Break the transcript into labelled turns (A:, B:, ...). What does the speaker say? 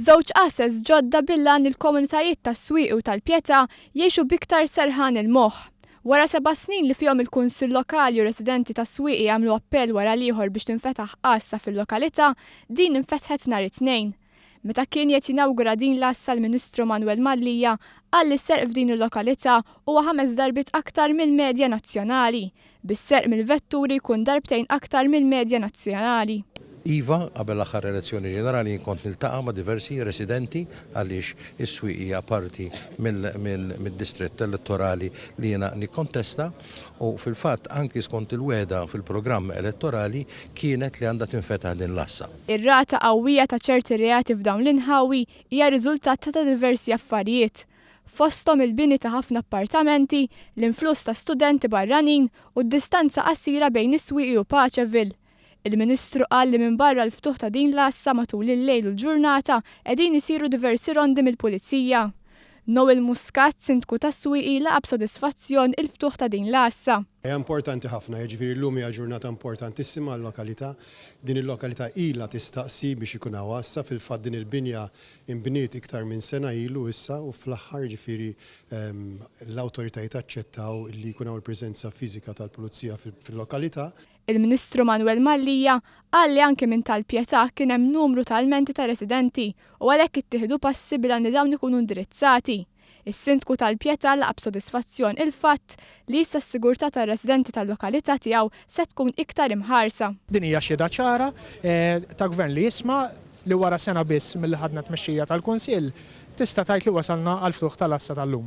A: Żewġ qasas ġodda billan il-komunitajiet tas-Swieqi u tal-Pjetà jgħixu biktar serħan il-moħħ. Wara 7 snin li fihom il-Kunsill Lokali u residenti tas-Swieqi għamlu appell wara ieħor biex tinfetaħ qassa fil-lokalità, din infetħet nhar it-Tnejn. Meta kien qed jinawgura din l-assa l-Ministru Manuel Mallija qal li s-serq f'din il-lokalità huwa 5 darbit aktar mill-medja nazzjonali. Bis-serq mill-vetturi jkun darbtejn aktar mill-medja nazzjonali.
B: Iva, qabel l-aħħar elezzjoni ġenerali kont niltaqa' ma' diversi residenti għaliex is-Swieqi hija parti mid-distrett elettorali li jiena nikkontesta u fil-fatt anki skont il-weda fil-programm elettorali kienet li għandha tinfetaħ din l-assa.
A: Ir-rata qawwija ta' ċerti reati f'dawn l-inħawi hija riżultat ta' diversi affarijiet. Fosthom il-bini ta' ħafna appartamenti, l-influss ta' studenti barranin u d-distanza qasira bejn is-Swieqi u Paċeville. Il-Ministru qal li minn barra l-ftuħ ta' din l-assa matul il-lejl u l-ġurnata qegħdin isiru diversi rondi mill-Pulizija. Noel Muscat, sindku tas-Swieqi, laqab sodisfazzjon il-ftuħ ta' din l-assa.
C: Hija importanti ħafna, jiġifieri llum hija ġurnata importantissima għall-lokalità. Din il-lokalità ilha tistaqsi biex ikun hawn assa, fil-fatt din il-binja inbniet iktar minn sena ilu issa u fl-aħħar ġifieri l-awtoritajiet aċċettaw li jkun hawn il-preżenza fiżika tal-pulizija fil-lokalità.
A: Il-Ministru Manuel Mallija qal li anke minn tal-Pjetà kien hemm numru ta' ilmenti ta' residenti u għalhekk ittieħdu passi bil li dawn ikunu indirizzati. Is-Sindku tal-Pjetà laqab sodisfazzjon il-fatt li issa s-sigurtà tar-residenti tal-lokalità tiegħu se tkun iktar imħarsa.
D: Din hija xhieda ċara ta' gvern li jisma' li wara sena biss mill-ħadna tmexxija tal-Kunsill tista' tgħid li wasalna għal ftuħ tal-assa tal-lum.